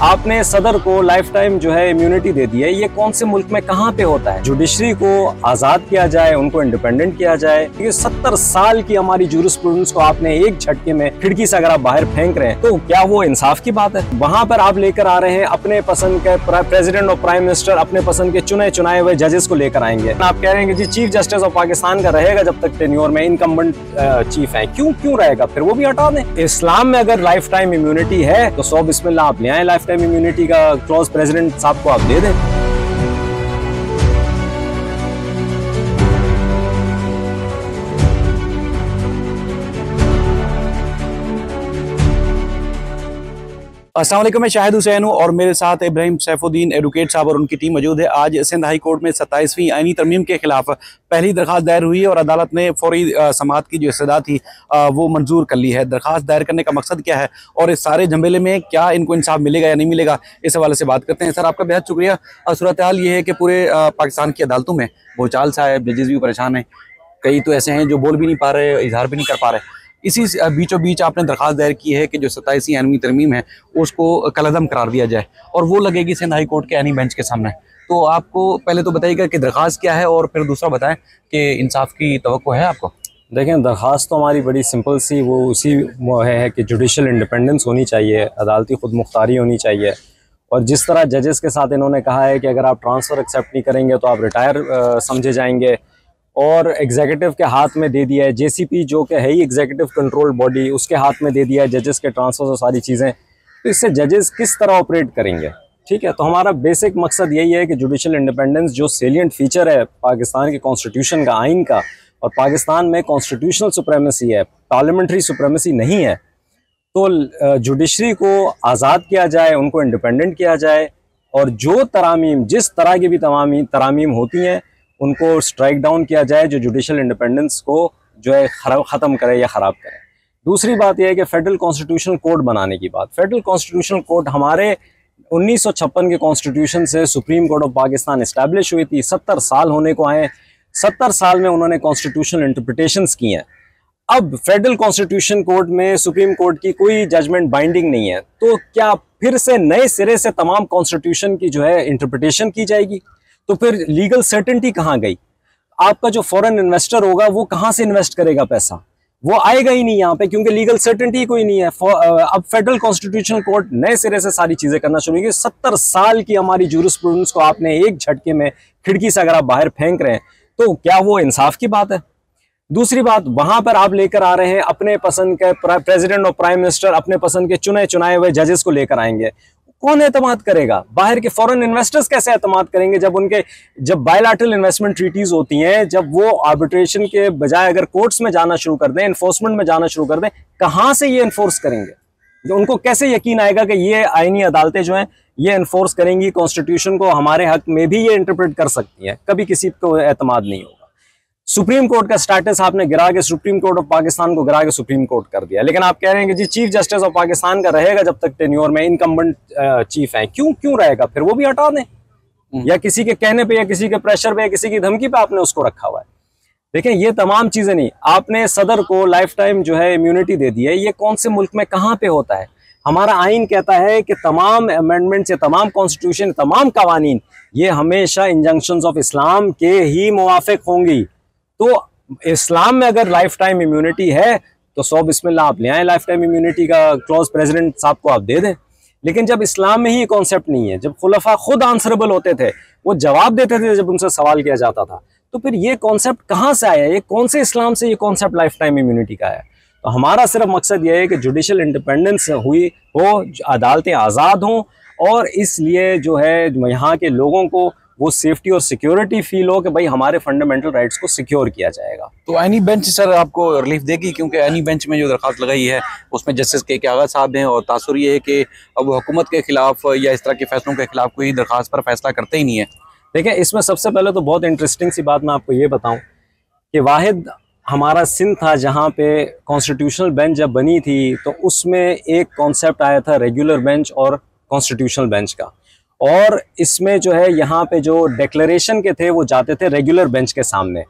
आपने सदर को लाइफ टाइम जो है इम्यूनिटी दे दी है। ये कौन से मुल्क में कहाँ पे होता है? जुडिशरी को आजाद किया जाए, उनको इंडिपेंडेंट किया जाए। ये 70 साल की हमारी जूरिस्प्रूडेंस को आपने एक झटके में खिड़की से अगर आप बाहर फेंक रहे हैं तो क्या वो इंसाफ की बात है? वहां पर आप लेकर आ रहे हैं अपने पसंद के प्रेसिडेंट और प्राइम मिनिस्टर, अपने पसंद के चुनाए हुए जजेस को लेकर आएंगे। आप कह रहे हैं कि जी चीफ जस्टिस ऑफ पाकिस्तान का रहेगा जब तक टेन्योर में, इनकम्बेंट चीफ है। क्यों रहेगा? फिर वो भी हटा दें। इस्लाम में अगर लाइफ टाइम इम्यूनिटी है तो 100 बिस्मिल्लाह आप ले आए, लाइफ टाइम इम्यूनिटी का क्लॉज प्रेसिडेंट साहब को आप दे दें। अस्सलाम वालेकुम, मैं शाहिद हुसैन हूँ और मेरे साथ इब्राहिम सैफुद्दीन एडवोकेट साहब और उनकी टीम मौजूद है। आज सिंध हाई कोर्ट में 27वीं आईनी तरमीम के खिलाफ पहली दरखास्त दायर हुई है और अदालत ने फौरी समाअत की जो सजा थी वो मंजूर कर ली है। दरखास्त दायर करने का मकसद क्या है और इस सारे झमेले में क्या इनको इंसाफ मिलेगा या नहीं मिलेगा, इस हवाले से बात करते हैं। सर, आपका बेहद शुक्रिया। सूरत हाल ये है कि पूरे पाकिस्तान की अदालतों में भूचाल सा है, जजेस भी परेशान हैं, कई तो ऐसे हैं जो बोल भी नहीं पा रहे, इजहार भी नहीं कर पा रहे। इसी बीचों बीच आपने दरखास्त दायर की है कि जो 27वीं आईनी तरमीम है उसको कलअदम करार दिया जाए और वो लगेगी सिंध हाई कोर्ट के आईनी बेंच के सामने। तो आपको पहले तो बताइएगा कि दरखास्त क्या है और फिर दूसरा बताएं कि इंसाफ की तवक्को है आपको। देखें, दरख्वास्त तो हमारी बड़ी सिंपल सी वो उसी है कि जुडिशल इंडिपेंडेंस होनी चाहिए, अदालती खुद मुख्तारी होनी चाहिए। और जिस तरह जजेस के साथ इन्होंने कहा है कि अगर आप ट्रांसफ़र एक्सेप्ट नहीं करेंगे तो आप रिटायर समझे जाएंगे, और एग्जीक्यूटिव के हाथ में दे दिया है, जेसीपी जो कि है ही एग्जीक्यूटिव कंट्रोल बॉडी, उसके हाथ में दे दिया है जजेस के ट्रांसफर और सारी चीज़ें। तो इससे जजेस किस तरह ऑपरेट करेंगे? ठीक है, तो हमारा बेसिक मकसद यही है कि जुडिशल इंडिपेंडेंस जो सेलिएंट फीचर है पाकिस्तान के कॉन्स्टिट्यूशन का, आइन का, और पाकिस्तान में कॉन्स्टिट्यूशनल सुप्रेमेसी है, पार्लियामेंट्री सुप्रेमेसी नहीं है, तो जुडिशरी को आज़ाद किया जाए, उनको इंडिपेंडेंट किया जाए, और जो तरामीम, जिस तरह की भी तरामीम होती हैं उनको स्ट्राइक डाउन किया जाए जो जुडिशल इंडिपेंडेंस को जो है ख़त्म करे या ख़राब करे। दूसरी बात यह है कि फेडरल कॉन्स्टिट्यूशनल कोड बनाने की बात। फेडरल कॉन्स्टिट्यूशनल कोड हमारे 1956 के कॉन्स्टिट्यूशन से supreme court of Pakistan establish हुई थी। 70 साल होने को आए, 70 साल में उन्होंने कॉन्स्टिट्यूशनल इंटरप्रिटेशंस की हैं। अब फेडरल कॉन्स्टिट्यूशन कोर्ट में सुप्रीम कोर्ट की कोई जजमेंट बाइंडिंग नहीं है, तो क्या फिर से नए सिरे से तमाम कॉन्स्टिट्यूशन की जो है इंटरप्रिटेशन की जाएगी? तो फिर लीगल सर्टेनिटी कहाँ गई? आपका जो फॉरेन इन्वेस्टर होगा वो कहाँ से इन्वेस्ट करेगा पैसा? वो आएगा ही नहीं यहाँ पे, क्योंकि लीगल सर्टेनिटी कोई नहीं है। अब फेडरल कॉन्स्टिट्यूशनल कोर्ट नए सिरे से सारी चीजें करना शुरू की। 70 साल की हमारी जूरिस्प्रूडेंस को आपने एक झटके में खिड़की से अगर आप बाहर फेंक रहे हैं तो क्या वो इंसाफ की बात है? दूसरी बात, वहां पर आप लेकर आ रहे हैं अपने पसंद के प्रेसिडेंट और प्राइम मिनिस्टर, अपने पसंद के चुनाए हुए जजेस को लेकर आएंगे। कौन एतमाद करेगा? बाहर के फॉरेन इन्वेस्टर्स कैसे एतमाद करेंगे जब बायलैटरल इन्वेस्टमेंट ट्रीटीज होती हैं, जब वो आर्बिट्रेशन के बजाय अगर कोर्ट्स में जाना शुरू कर दें, इन्फोर्समेंट में जाना शुरू कर दें, कहां से ये इन्फोर्स करेंगे? तो उनको कैसे यकीन आएगा कि ये आईनी अदालतें जो हैं ये इन्फोर्स करेंगी कॉन्स्टिट्यूशन को, हमारे हक में भी ये इंटरप्रेट कर सकती हैं? कभी किसी को एतमाद नहीं होगा। सुप्रीम कोर्ट का स्टेटस आपने गिरा के सुप्रीम कोर्ट ऑफ पाकिस्तान को गिरा के सुप्रीम कोर्ट कर दिया, लेकिन आप कह रहे हैं कि जी चीफ जस्टिस ऑफ पाकिस्तान का रहेगा जब तक टेन्योर में, इनकम्बेंट चीफ है। क्यों रहेगा? फिर वो भी हटा दें, या किसी के कहने पे या किसी के प्रेशर पे या किसी की धमकी पे आपने उसको रखा हुआ है। देखें, ये तमाम चीजें नहीं, आपने सदर को लाइफ टाइम जो है इम्यूनिटी दे दी है। ये कौन से मुल्क में कहाँ पे होता है? हमारा आइन कहता है कि तमाम अमेंडमेंट्स या तमाम कॉन्स्टिट्यूशन, तमाम कवानीन ये हमेशा इंजंक्शंस ऑफ इस्लाम के ही मुवाफिक होंगी। तो इस्लाम में अगर लाइफ टाइम इम्यूनिटी है तो 100 बिस्मिल्लाह आप ले आए, लाइफ टाइम इम्यूनिटी का क्लॉज प्रेसिडेंट साहब को आप दे दें। लेकिन जब इस्लाम में ही ये कॉन्सेप्ट नहीं है, जब खुलफा खुद आंसरेबल होते थे, वो जवाब देते थे जब उनसे सवाल किया जाता था, तो फिर ये कॉन्सेप्ट कहाँ से आया? ये कौन से इस्लाम से ये कॉन्सेप्ट लाइफ टाइम इम्यूनिटी का है? तो हमारा सिर्फ मकसद ये है कि जुडिशल इंडिपेंडेंस हुई हो, अदालतें आज़ाद हों, और इसलिए जो है यहाँ के लोगों को वो सेफ्टी और सिक्योरिटी फील हो कि भाई हमारे फंडामेंटल राइट्स को सिक्योर किया जाएगा। तो आईनी बेंच सर आपको रिलीफ देगी? क्योंकि आईनी बेंच में जो दरखास्त लगाई है उसमें जस्टिस के आगा साहब हैं और तासुर ये है कि अब हुकूमत के खिलाफ या इस तरह के फैसलों के खिलाफ कोई दरखास्त पर फैसला करते ही नहीं है। देखिए, इसमें सबसे पहले तो बहुत इंटरेस्टिंग सी बात मैं आपको ये बताऊँ कि वाहिद हमारा सिंध था जहाँ पे कॉन्स्टिट्यूशनल बेंच जब बनी थी तो उसमें एक कॉन्सेप्ट आया था रेगुलर बेंच और कॉन्स्टिट्यूशनल बेंच का, और इसमें जो है यहाँ पे जो डिक्लेरेशन के थे वो जाते थे रेगुलर बेंच के सामने।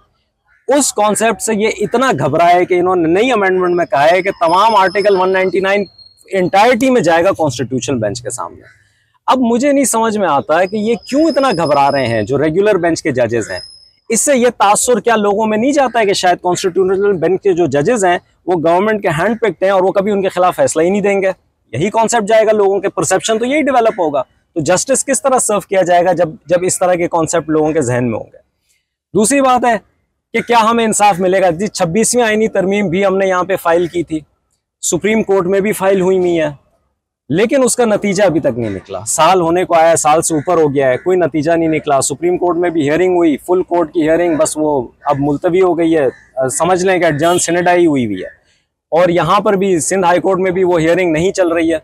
उस कॉन्सेप्ट से ये इतना घबराए कि इन्होंने नई अमेंडमेंट में कहा है कि तमाम आर्टिकल 199 इंटायरिटी में जाएगा कॉन्स्टिट्यूशनल बेंच के सामने। अब मुझे नहीं समझ में आता है कि ये क्यों इतना घबरा रहे हैं जो रेगुलर बेंच के जजेस हैं। इससे ये तासुर क्या लोगों में नहीं जाता है कि शायद कॉन्स्टिट्यूशनल बेंच के जो जजेस हैं वो गवर्नमेंट के हैंड पिक्ड हैं और वो कभी उनके खिलाफ फैसला ही नहीं देंगे। यही कॉन्सेप्ट जाएगा, लोगों के परसेप्शन तो यही डेवलप होगा। तो जस्टिस किस तरह सर्व किया जाएगा जब जब इस तरह के कॉन्सेप्ट लोगों के जहन में होंगे। दूसरी बात है कि क्या हमें इंसाफ मिलेगा। जी 26वीं आईनी तरमीम भी हमने यहाँ पे फाइल की थी, सुप्रीम कोर्ट में भी फाइल हुई नहीं है, लेकिन उसका नतीजा अभी तक नहीं निकला। साल होने को आया, साल से ऊपर हो गया है, कोई नतीजा नहीं निकला। सुप्रीम कोर्ट में भी हियरिंग हुई, फुल कोर्ट की हियरिंग, बस वो अब मुलतवी हो गई है, समझ लें कि एडजर्न सिनेडाई हुई हुई है। और यहाँ पर भी सिंध हाई कोर्ट में भी वो हियरिंग नहीं चल रही है।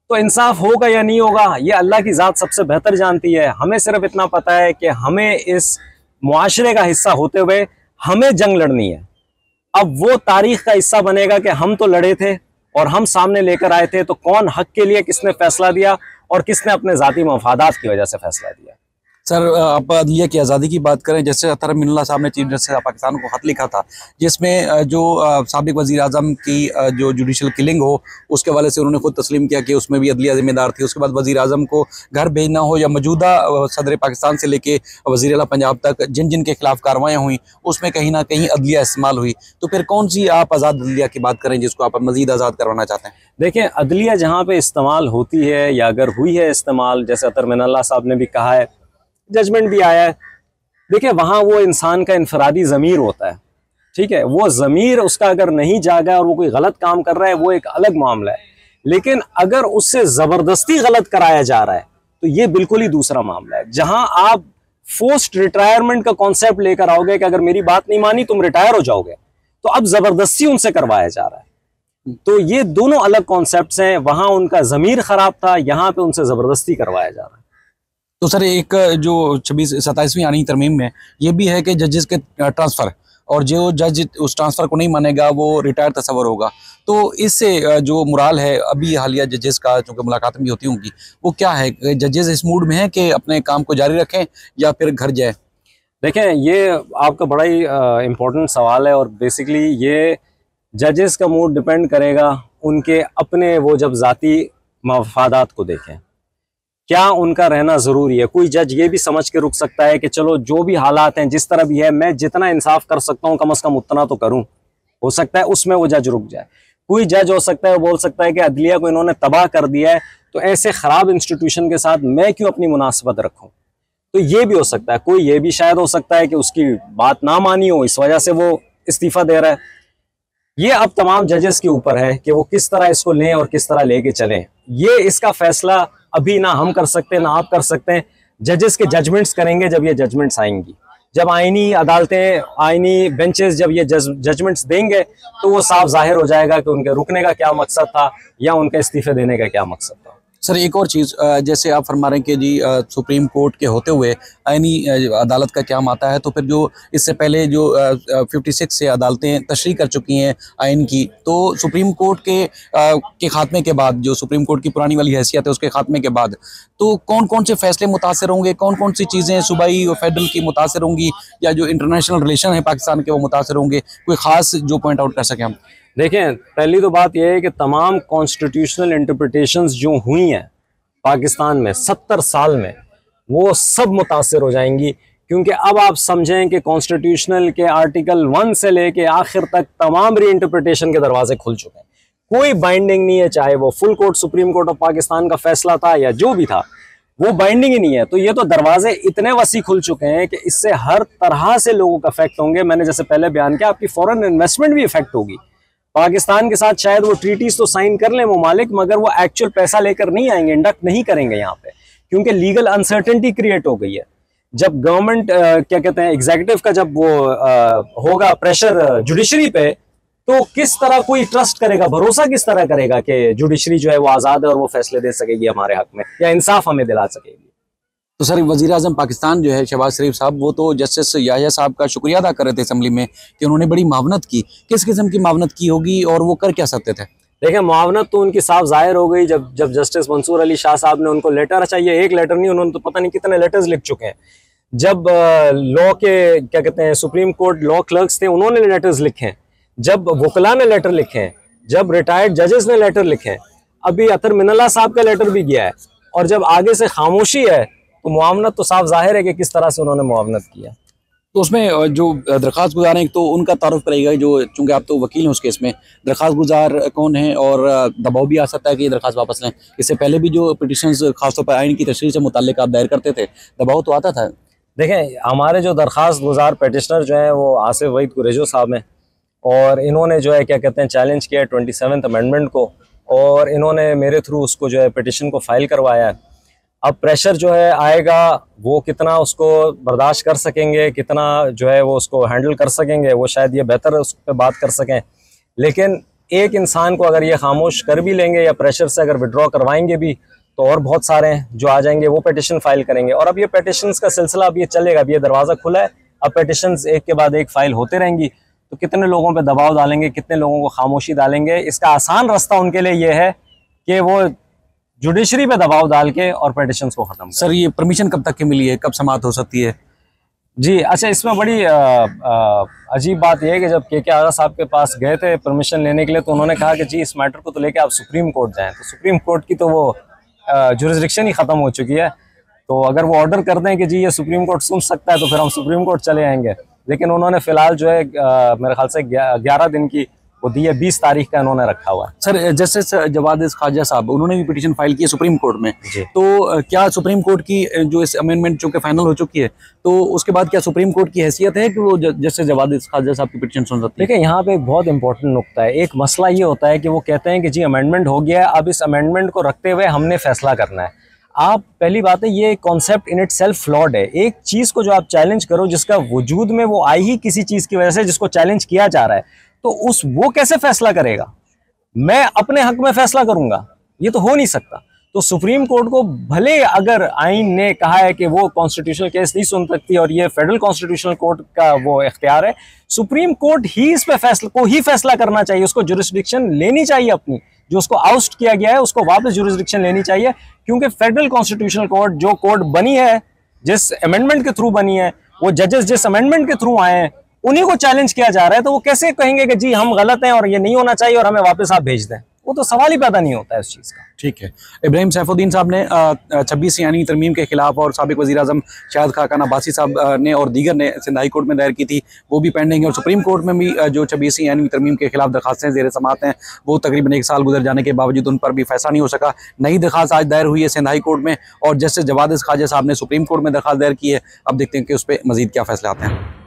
तो इंसाफ होगा या नहीं होगा ये अल्लाह की ज़ात सबसे बेहतर जानती है। हमें सिर्फ इतना पता है कि हमें इस मुआशरे का हिस्सा होते हुए हमें जंग लड़नी है। अब वो तारीख का हिस्सा बनेगा कि हम तो लड़े थे और हम सामने लेकर आए थे, तो कौन हक के लिए किसने फैसला दिया और किसने अपने ज़ाती मफादात की वजह से फैसला दिया। सर, आप अदलिया की आज़ादी की बात करें, जैसे अतर मिन्नल्ला साहब ने चीफ जस्टिस पाकिस्तान को खत लिखा था जिसमें जो साबिक वज़ीर आज़म की जो जुडिशल किलिंग हो उसके वाले से उन्होंने खुद तस्लीम किया कि उसमें भी अदलिया जिम्मेदार थी। उसके बाद वज़ीर आज़म को घर भेजना हो या मौजूदा सदर पाकिस्तान से लेके वज़ीर आला पंजाब तक जिन जिन के खिलाफ कार्रवाइयाँ हुई उसमें कहीं ना कहीं अदलिया इस्तेमाल हुई। तो फिर कौन सी आप आज़ाद अदलिया की बात करें जिसको आप मज़ीद आज़ाद करवाना चाहते हैं? देखें, अदलिया जहाँ पे इस्तेमाल होती है या अगर हुई है इस्तेमाल, जैसे अतर मिन्नल्ला साहब ने भी कहा है, जजमेंट भी आया है, देखिए वहाँ वो इंसान का इनफरादी ज़मीर होता है, ठीक है। वो ज़मीर उसका अगर नहीं जागा और वो कोई गलत काम कर रहा है वो एक अलग मामला है, लेकिन अगर उससे ज़बरदस्ती गलत कराया जा रहा है तो ये बिल्कुल ही दूसरा मामला है। जहाँ आप फोर्स्ड रिटायरमेंट का कॉन्सेप्ट लेकर आओगे कि अगर मेरी बात नहीं मानी तुम रिटायर हो जाओगे, तो अब ज़बरदस्ती उनसे करवाया जा रहा है। तो ये दोनों अलग कॉन्सेप्ट्स हैं। वहाँ उनका ज़मीर ख़राब था, यहाँ पे उनसे ज़बरदस्ती करवाया जा रहा है। तो सर, एक जो 27वीं आनी तरमीम में ये भी है कि जजेस के ट्रांसफ़र, और जो जज उस ट्रांसफ़र को नहीं मानेगा वो रिटायर तस्वर होगा। तो इससे जो मुराल है अभी हालिया जजेस का, चूँकि मुलाकातें भी होती होंगी, वो क्या है? जजेस इस मूड में है कि अपने काम को जारी रखें या फिर घर जाए? देखें, ये आपका बड़ा ही इम्पोर्टेंट सवाल है और बेसिकली ये जजेस का मूड डिपेंड करेगा उनके अपने वो जब ज़ाती मफादात को देखें, क्या उनका रहना ज़रूरी है। कोई जज ये भी समझ के रुक सकता है कि चलो जो भी हालात हैं जिस तरह भी है, मैं जितना इंसाफ कर सकता हूँ कम से कम उतना तो करूँ, हो सकता है उसमें वो जज रुक जाए। कोई जज हो सकता है बोल सकता है कि अदलिया को इन्होंने तबाह कर दिया है, तो ऐसे ख़राब इंस्टीट्यूशन के साथ मैं क्यों अपनी मुनासबत रखूँ। तो ये भी हो सकता है। कोई ये भी शायद हो सकता है कि उसकी बात ना मानी हो, इस वजह से वो इस्तीफ़ा दे रहा है। ये अब तमाम जजेस के ऊपर है कि वो किस तरह इसको लें और किस तरह लेके चलें। ये इसका फैसला अभी ना हम कर सकते ना आप कर सकते हैं। जजेस के जजमेंट्स करेंगे जब ये जजमेंट्स आएंगी, जब आईनी अदालतें, आईनी बेंचेस जब ये जजमेंट्स देंगे तो वो साफ जाहिर हो जाएगा कि उनके रुकने का क्या मकसद था या उनके इस्तीफे देने का क्या मकसद था। सर, एक और चीज़, जैसे आप फरमा रहे हैं कि जी सुप्रीम कोर्ट के होते हुए आईनी अदालत का क्या आता है, तो फिर जो इससे पहले जो 56 से अदालतें तशरीह कर चुकी हैं आइन की, तो सुप्रीम कोर्ट के खात्मे के बाद, जो सुप्रीम कोर्ट की पुरानी वाली हैसियत है उसके खात्मे के बाद, तो कौन कौन से फैसले मुतासर होंगे, कौन कौन सी चीज़ें सूबाई और फेडरल की मुतासर होंगी, या जो इंटरनेशनल रिलेशन है पाकिस्तान के वो मुतासर होंगे? कोई ख़ास जो पॉइंट आउट कर सकें हम? देखें, पहली तो बात यह है कि तमाम कॉन्स्टिट्यूशनल इंटरप्रिटेशंस जो हुई हैं पाकिस्तान में 70 साल में, वो सब मुतासर हो जाएंगी। क्योंकि अब आप समझें कि कॉन्स्टिट्यूशनल के आर्टिकल 1 से लेके आखिर तक तमाम री इंटरप्रिटेशन के दरवाजे खुल चुके हैं। कोई बाइंडिंग नहीं है, चाहे वो full court supreme court of Pakistan का फैसला था या जो भी था, वो बाइंडिंग ही नहीं है। तो ये तो दरवाजे इतने वसी खुल चुके हैं कि इससे हर तरह से लोगों का इफेक्ट होंगे। मैंने जैसे पहले बयान किया, आपकी फॉरेन इन्वेस्टमेंट भी इफेक्ट होगी। पाकिस्तान के साथ शायद वो ट्रीटीज तो साइन कर लें ममालिक, मगर वो एक्चुअल पैसा लेकर नहीं आएंगे, इंडक्ट नहीं करेंगे यहाँ पे, क्योंकि लीगल अनसर्टेनिटी क्रिएट हो गई है। जब गवर्नमेंट क्या कहते हैं एग्जीक्यूटिव का जब वो होगा प्रेशर जुडिशरी पे, तो किस तरह कोई ट्रस्ट करेगा, भरोसा किस तरह करेगा कि जुडिशरी जो है वो आज़ाद है और वो फैसले दे सकेगी हमारे हक में या इंसाफ हमें दिला सकेगी। तो सर, वज़ीर आज़म पाकिस्तान जो है शहबाज शरीफ साहब, वो तो जस्टिस याहिया साहब का शुक्रिया अदा कर रहे थे असम्बली में कि उन्होंने बड़ी मावनत की। किस किस्म की मावनत की होगी और वो कर क्या सकते थे? देखिए, मावनत तो उनकी साफ जाहिर हो गई जब जस्टिस मंसूर अली शाह साहब ने उनको लेटर, अच्छा ये एक लेटर नहीं, उन्होंने तो पता नहीं कितने लेटर्स लिख चुके हैं। जब लॉ के क्या कहते हैं सुप्रीम कोर्ट लॉ क्लर्क्स थे, उन्होंने लेटर्स लिखे हैं। जब वकला ने लेटर लिखे हैं, जब रिटायर्ड जजेस ने लेटर लिखे हैं, अभी अतर मिन्नल्ला साहब का लेटर भी गया है। और जब आगे से खामोशी है तो मुआवनत तो साफ जाहिर है कि किस तरह से उन्होंने मुआवनत किया। तो उसमें जो दरख्वास्त गुजार हैं तो उनका तारुफ करेगा, जो चूँकि आप तो वकील हैं उस केस में, दरख्वास्त गुजार कौन है और दबाव भी आ सकता है कि ये दरख्वास्त वापस लें? इससे पहले भी जो पिटिशंस खासतौर पर आइन की तशरीह से मुताल्लिक आप दायर करते थे, दबाव तो आता था। देखें, हमारे जो दरख्वास्त गुजार पेटिशनर जो हैं वो आसिफ वहीद कुरैशी साहब हैं, और इन्होंने जो है क्या कहते हैं चैलेंज किया 27th अमेंडमेंट को, और इन्होंने मेरे थ्रू उसको जो है पिटिशन को फाइल करवाया है। अब प्रेशर जो है आएगा, वो कितना उसको बर्दाश्त कर सकेंगे, कितना जो है वो उसको हैंडल कर सकेंगे, वो शायद ये बेहतर उस पर बात कर सकें। लेकिन एक इंसान को अगर ये खामोश कर भी लेंगे या प्रेशर से अगर विड्रॉ करवाएंगे भी, तो और बहुत सारे हैं जो आ जाएंगे, वो पिटिशन फाइल करेंगे। और अब ये पिटिशंस का सिलसिला अब ये चलेगा, अब ये दरवाज़ा खुला है, अब पिटिशंस एक के बाद एक फाइल होते रहेंगी। तो कितने लोगों पे दबाव डालेंगे, कितने लोगों को खामोशी डालेंगे? इसका आसान रास्ता उनके लिए ये है कि वो जुडिशरी पे दबाव डाल के और पिटिशंस को ख़त्म। सर, ये परमिशन कब तक की मिली है, कब समाप्त हो सकती है? जी अच्छा, इसमें बड़ी अजीब बात यह है कि जब के आगा साहब के पास गए थे परमिशन लेने के लिए, तो उन्होंने कहा कि जी इस मैटर को तो लेके आप सुप्रीम कोर्ट जाएं। तो सुप्रीम कोर्ट की तो वो जुरिस्डिक्शन ही ख़त्म हो चुकी है। तो अगर वो ऑर्डर कर दें कि जी ये सुप्रीम कोर्ट सुन सकता है, तो फिर हम सुप्रीम कोर्ट चले आएंगे। लेकिन उन्होंने फ़िलहाल जो है मेरे ख्याल से 11 दिन की वो दी है, 20 तारीख का इन्होंने रखा हुआ है। सर, जस्टिस जवाद ख्वाजा साहब, उन्होंने भी पिटीशन फाइल की है सुप्रीम कोर्ट में। तो क्या सुप्रीम कोर्ट की जो इस अमेंडमेंट जो कि फाइनल हो चुकी है, तो उसके बाद क्या सुप्रीम कोर्ट की हैसियत है कि वो जस्टिस जवाद ख्वाजा साहब की पिटीशन सुन सकती है? देखिए, यहाँ पे एक बहुत इंपॉर्टेंट नुक्ता है। एक मसला ये होता है कि वो कहते हैं कि जी अमेंडमेंट हो गया है, अब इस अमेंडमेंट को रखते हुए हमने फैसला करना है। आप पहली बात है, ये concept in it self flawed है। एक चीज़ को जो आप चैलेंज करो, जिसका वजूद में वो आई ही किसी चीज़ की वजह से, जिसको चैलेंज किया जा रहा है, तो वो कैसे फैसला करेगा? मैं अपने हक में फैसला करूंगा? ये तो हो नहीं सकता। तो सुप्रीम कोर्ट को भले अगर आइन ने कहा है कि वो कॉन्स्टिट्यूशनल केस नहीं सुन सकती और ये फेडरल कॉन्स्टिट्यूशनल कोर्ट का वो इख्तियार है, सुप्रीम कोर्ट ही इस पे फैसला करना चाहिए। उसको जुरिस्डिक्शन लेनी चाहिए अपनी, जो उसको आउस्ट किया गया है उसको वापस जुरिस्डिक्शन लेनी चाहिए। क्योंकि फेडरल कॉन्स्टिट्यूशनल कोर्ट जो कोर्ट बनी है, जिस अमेंडमेंट के थ्रू बनी है, वो जजेस जिस अमेंडमेंट के थ्रू आए हैं, उन्हीं को चैलेंज किया जा रहा है। तो वो कैसे कहेंगे कि जी हम गलत हैं और ये नहीं होना चाहिए और हमें वापस आप भेज दें? वो तो सवाल ही पैदा नहीं होता है इस चीज़ का। ठीक है। इब्राहिम सैफुद्दीन साहब ने 26 यानी तरमीम के खिलाफ, और साबिक वज़ीर आज़म शाहिद खाकान अब्बासी साहब ने और दीगर ने सिंध हाई कोर्ट में दायर की थी, वो भी पेंडिंग है। और सुप्रीम कोर्ट में भी जो 26 यानी तरमीम के खिलाफ दरखास्तें ज़ेर समाअत हैं, वो तकरीबन 1 साल गुजर जाने के बावजूद उन पर भी फैसला नहीं हो सका। नई दरखास्त आज दायर हुई है सिंध हाई कोर्ट में, और जस्टिस जवाद ख्वाजा साहब ने सुप्रीम कोर्ट में दरखास्त दायर की है। अब देखते हैं कि उस पर मज़ीद क्या फैसले आते हैं।